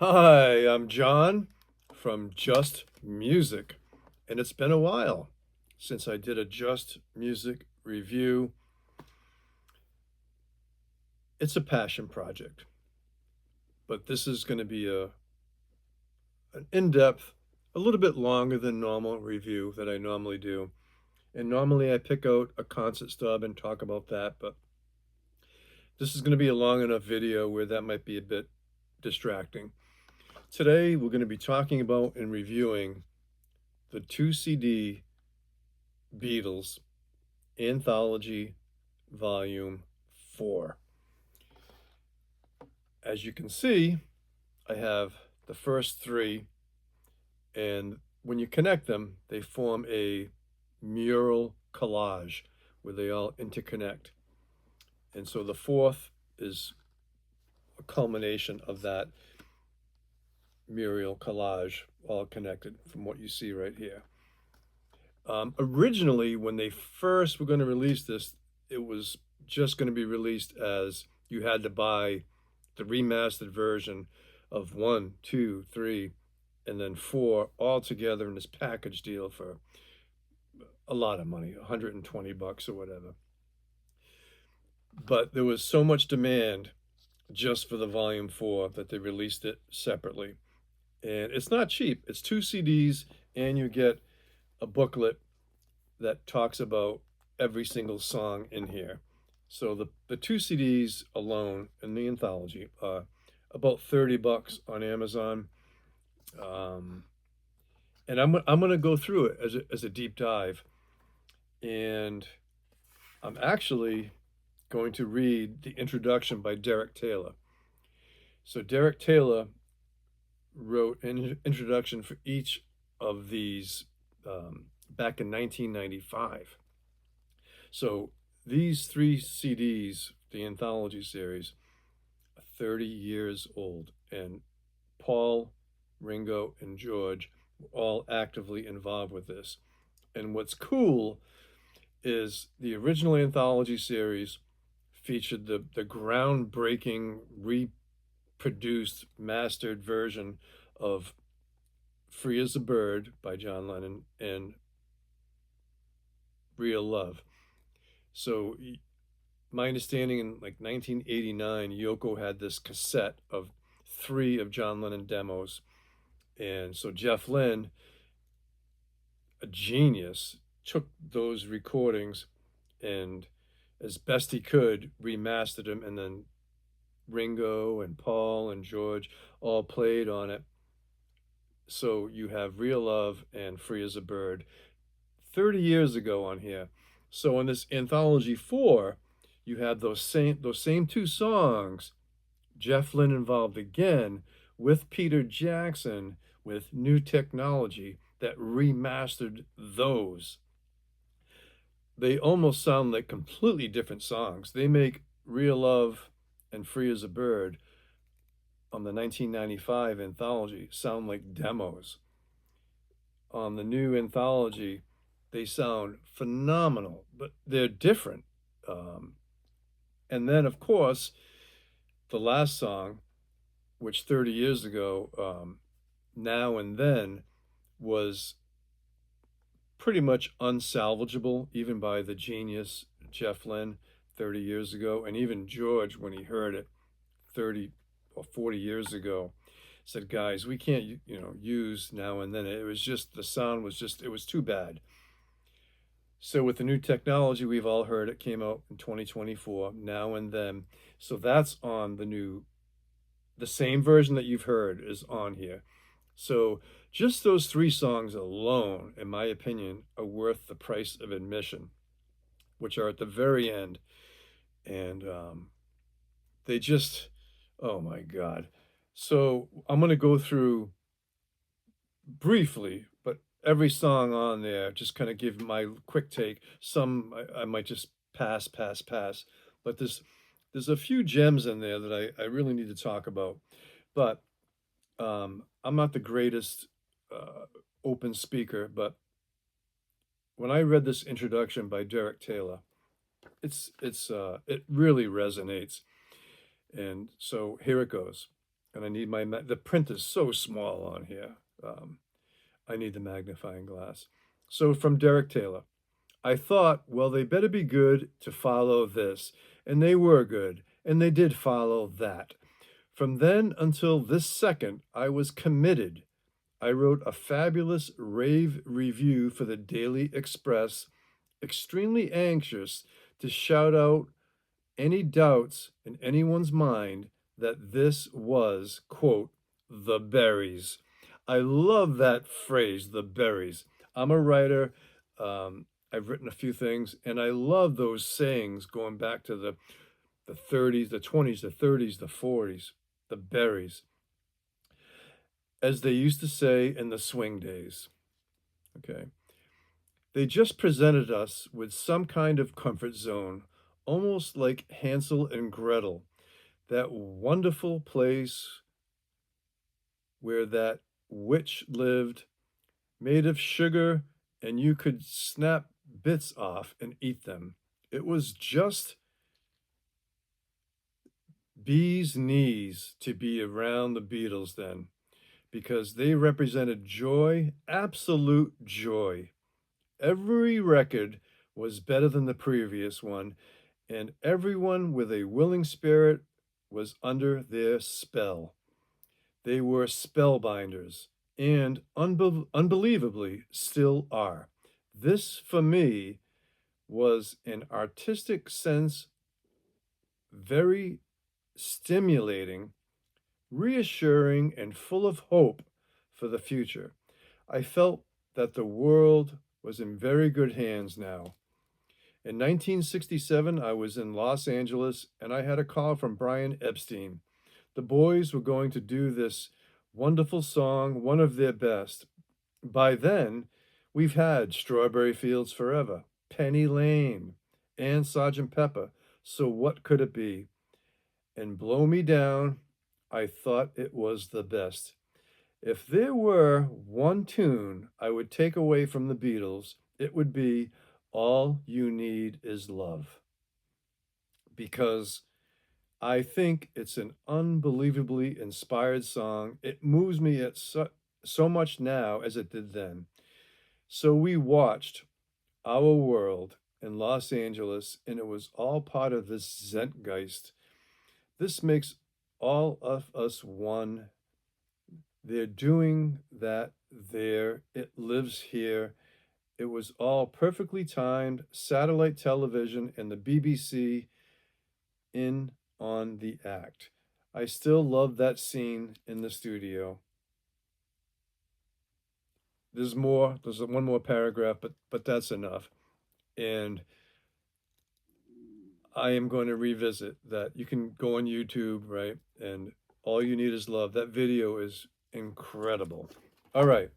Hi, I'm John from Just Music, and it's been a while since I did a Just Music review. It's a passion project, but this is going to be an in-depth, a little bit longer than normal review that I normally do. And normally I pick out a concert stub and talk about that, but this is going to be a long enough video where that might be a bit distracting. Today we're going to be talking about and reviewing the 2 CD Beatles Anthology Volume 4. As you can see, I have the first three, and when you connect them, they form a mural collage where they all interconnect. And so the fourth is a culmination of that mural collage, all connected from what you see right here. Originally, when they first were going to release this, it was just going to be released as you had to buy the remastered version of 1, 2, 3, and then 4 all together in this package deal for a lot of money, 120 bucks or whatever. But there was so much demand just for the volume 4 that they released it separately. And it's not cheap. It's 2 CDs, and you get a booklet that talks about every single song in here. So the 2 CDs alone in the anthology are about 30 bucks on Amazon. Um, and I'm going to go through it as a deep dive. And I'm actually going to read the introduction by Derek Taylor. So Derek Taylor wrote an introduction for each of these back in 1995. So these 3 CDs, the anthology series, are 30 years old, and Paul, Ringo, and George were all actively involved with this. And what's cool is the original anthology series featured the groundbreaking, reproduced, mastered version of Free as a Bird by John Lennon and Real Love. So my understanding in like 1989, Yoko had this cassette of 3 of John Lennon demos. And so Jeff Lynne, a genius, took those recordings and as best he could remastered them, and then Ringo and Paul and George all played on it. So you have Real Love and Free as a Bird 30 years ago on here. So in this anthology 4, you have those same 2 songs, Jeff Lynne involved again with Peter Jackson with new technology that remastered those. They almost sound like completely different songs. They make Real Love and Free as a Bird on the 1995 anthology sound like demos. On the new anthology, they sound phenomenal, but they're different. Um, and then, of course, the last song, which 30 years ago, Now and Then, was pretty much unsalvageable, even by the genius Jeff Lynne 30 years ago. And even George, when he heard it 30 or 40 years ago, said, guys, we can't, use Now and Then. It was just, the sound was just, it was too bad. So with the new technology, we've all heard it came out in 2024, Now and Then. So that's on the same version that you've heard is on here. So just those 3 songs alone, in my opinion, are worth the price of admission, which are at the very end. And they just, oh my God. So I'm going to go through briefly, but every song on there, just kind of give my quick take. Some I might just pass. But there's a few gems in there that I really need to talk about. But I'm not the greatest open speaker, but when I read this introduction by Derek Taylor, it really resonates. And so here it goes. and I need the print is so small on here. Um, I need the magnifying glass. So from Derek Taylor, I thought, well, they better be good to follow this. And they were good, and they did follow that. From then until this second, I was committed. I wrote a fabulous rave review for the Daily Express, extremely anxious to shout out any doubts in anyone's mind that this was, quote, the berries. I love that phrase, the berries. I'm a writer. I've written a few things, and I love those sayings going back to the 30s, the 20s, the 30s, the 40s, the berries, as they used to say in the swing days. Okay. They just presented us with some kind of comfort zone, almost like Hansel and Gretel, that wonderful place where that witch lived, made of sugar, and you could snap bits off and eat them. It was just bee's knees to be around the Beatles then, because they represented joy, absolute joy. Every record was better than the previous one, and everyone with a willing spirit was under their spell. They were spellbinders, and unbelievably still are. This, for me, was an artistic sense very stimulating, reassuring, and full of hope for the future. I felt that the world was in very good hands now. In 1967, I was in Los Angeles and I had a call from Brian Epstein. The boys were going to do this wonderful song, one of their best. By then, we've had Strawberry Fields Forever, Penny Lane, and Sergeant Pepper. So what could it be? And Blow Me Down, I thought it was the best. If there were one tune I would take away from the Beatles, it would be All You Need Is Love. Because I think it's an unbelievably inspired song. It moves me at so much now as it did then. So we watched Our World in Los Angeles, and it was all part of this Zeitgeist. This makes all of us one. They're doing that there. It lives here. It was all perfectly timed, satellite television and the BBC in on the act. I still love that scene in the studio. There's more, there's one more paragraph, but that's enough. And I am going to revisit that. You can go on YouTube, right? And All You Need Is Love. That video is incredible. All right.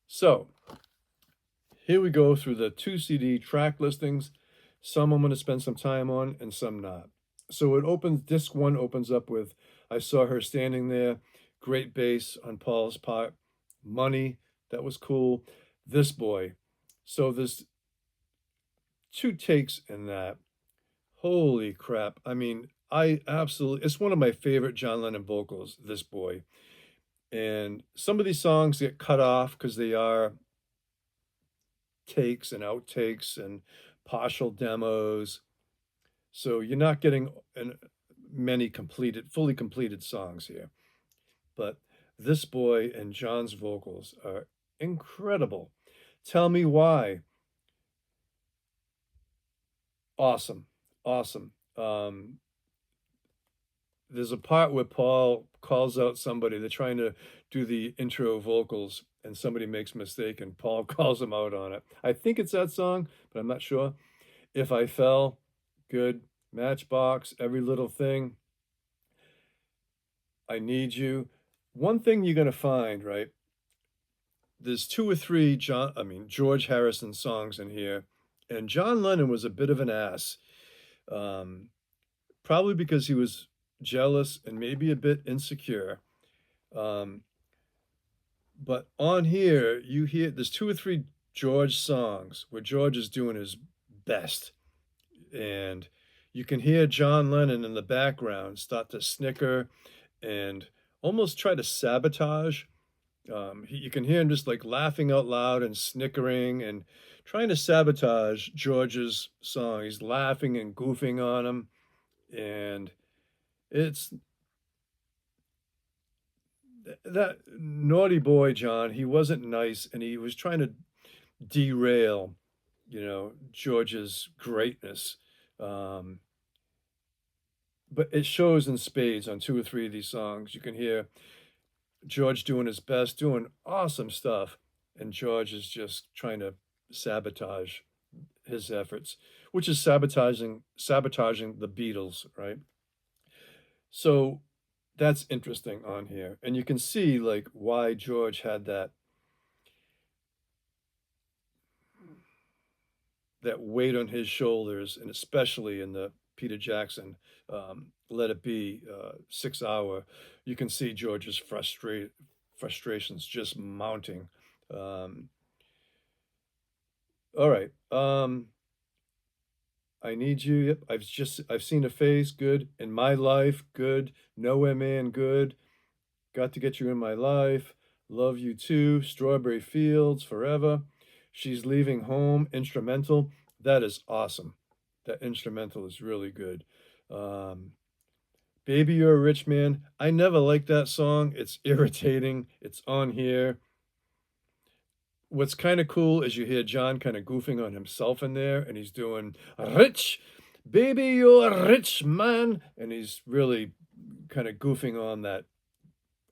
So here we go through the 2 CD track listings. Some I'm going to spend some time on and some not. So it opens, disc 1 opens up with I Saw Her Standing There, great bass on Paul's part, Money, that was cool, This Boy. So there's 2 takes in that. Holy crap. I mean, I absolutely, it's one of my favorite John Lennon vocals, This Boy. And some of these songs get cut off because they are takes and outtakes and partial demos. So you're not getting many fully completed songs here. But This Boy and John's vocals are incredible. Tell Me Why. Awesome. Awesome. There's a part where Paul calls out somebody. They're trying to do the intro vocals, and somebody makes a mistake, and Paul calls him out on it. I think it's that song, but I'm not sure. If I Fell, good. Matchbox, Every Little Thing. I Need You. One thing you're going to find, right? There's 2 or 3 George Harrison songs in here, and John Lennon was a bit of an ass. Probably because he was jealous and maybe a bit insecure. But on here, you hear there's 2 or 3 George songs where George is doing his best. And You can hear John Lennon in the background start to snicker and almost try to sabotage. You can hear him just like laughing out loud and snickering and trying to sabotage George's song. He's laughing and goofing on him, and it's that naughty boy John. He wasn't nice, and he was trying to derail, George's greatness. Um, but it shows in spades on two or three of these songs. You can hear George doing his best, doing awesome stuff, and George is just trying to sabotage his efforts, which is sabotaging the Beatles, right? So that's interesting on here, and you can see like why George had that weight on his shoulders, and especially in the Peter Jackson "Let It Be" 6 hour, you can see George's frustrations just mounting. Um, all right, I need you. Yep, I've seen a face. Good in my life. Good nowhere, man. Good. Got to get you in my life. Love you too. Strawberry Fields forever. She's leaving home. Instrumental. That is awesome. That instrumental is really good. Um, Baby, You're a Rich Man. I never liked that song. It's irritating. It's on here. What's kind of cool is you hear John kind of goofing on himself in there, and he's doing rich, baby, you're a rich man, and he's really kind of goofing on that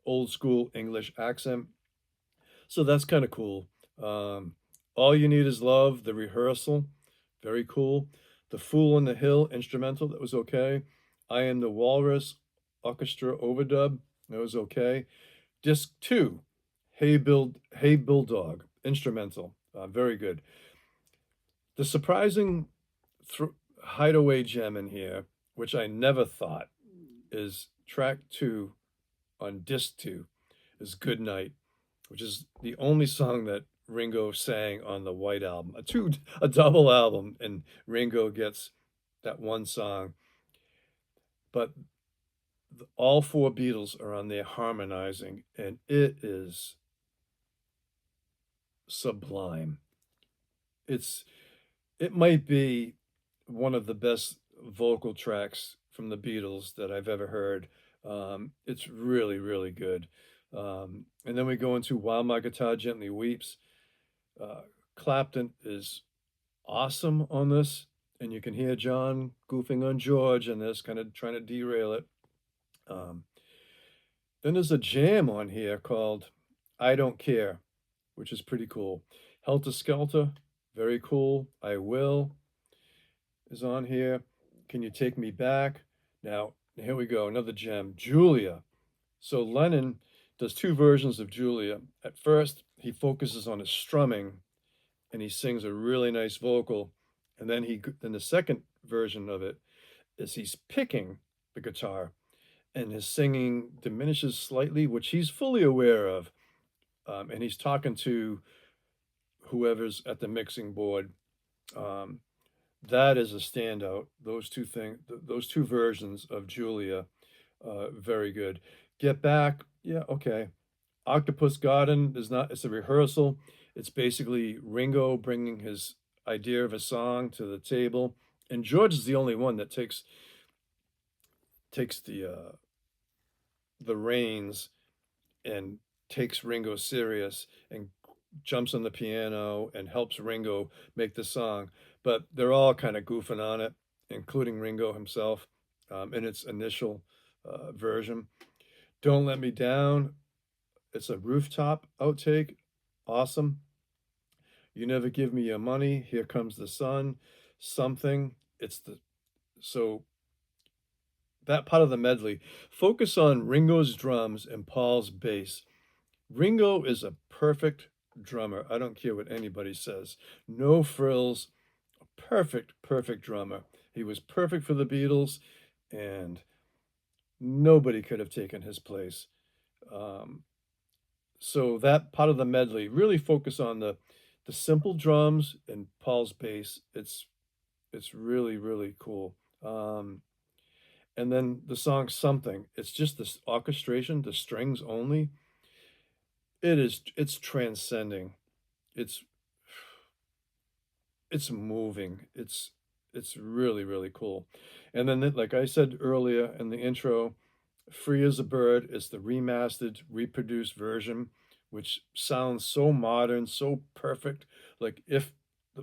old school English accent. So that's kind of cool. Um, All You Need Is Love, the rehearsal, very cool. The Fool on the Hill instrumental, that was okay. I Am the Walrus orchestra overdub, that was okay. Disc two, Hey Bill Dog instrumental, very good. The surprising hideaway gem in here, which I never thought, is track two on disc two, is Good Night, which is the only song that Ringo sang on the White Album, a double album, and Ringo gets that one song. But all four Beatles are on there harmonizing, and it is sublime. It's it might be one of the best vocal tracks from the Beatles that I've ever heard. It's really, really good. And then we go into While My Guitar Gently Weeps. Uh, Clapton is awesome on this, and you can hear John goofing on George in this, kind of trying to derail it. Um, then there's a jam on here called I Don't Care, which is pretty cool. Helter Skelter, very cool. I Will is on here. Can You Take Me Back? Now, here we go, another gem. Julia. So Lennon does two versions of Julia. At first, he focuses on his strumming and he sings a really nice vocal. And then the second version of it is he's picking the guitar and his singing diminishes slightly, which he's fully aware of. And he's talking to whoever's at the mixing board. Um, that is a standout. Those two versions of Julia, very good. Get Back, yeah, okay. Octopus Garden is not. It's a rehearsal. It's basically Ringo bringing his idea of a song to the table, and George is the only one that takes the reins and takes Ringo serious and jumps on the piano and helps Ringo make the song. But they're all kind of goofing on it, including Ringo himself, in its initial version. Don't Let Me Down. It's a rooftop outtake. Awesome. You Never Give Me Your Money. Here Comes the Sun. Something. So that part of the medley. Focus on Ringo's drums and Paul's bass. Ringo is a perfect drummer. I don't care what anybody says. No frills. Perfect, perfect drummer. He was perfect for the Beatles, and nobody could have taken his place. Um, so that part of the medley really focus on the simple drums and Paul's bass. It's really, really cool. Um, and then the song Something, it's just this orchestration, the strings only. It's transcending. It's it's moving. It's really, really cool. And then, like I said earlier in the intro, Free as a Bird is the remastered, reproduced version, which sounds so modern, so perfect. Like if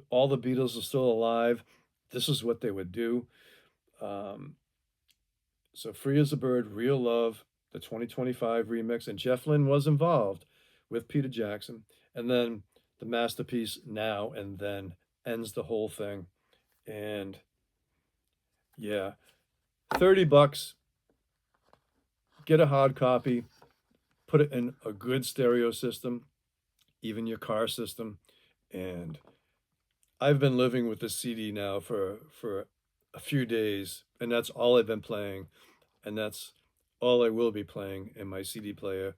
all the Beatles are still alive, this is what they would do. Um, so Free as a Bird, Real Love, the 2025 remix, and Jeff Lynne was involved with Peter Jackson. And then the masterpiece Now and Then ends the whole thing. And yeah, 30 bucks, get a hard copy, put it in a good stereo system, even your car system. And I've been living with this CD now for a few days, and that's all I've been playing, and that's all I will be playing in my CD player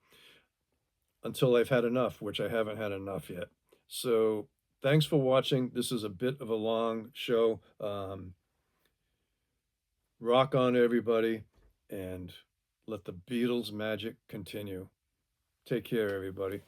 until I've had enough, which I haven't had enough yet. So thanks for watching. This is a bit of a long show. Rock on, everybody, and let the Beatles magic continue. Take care, everybody.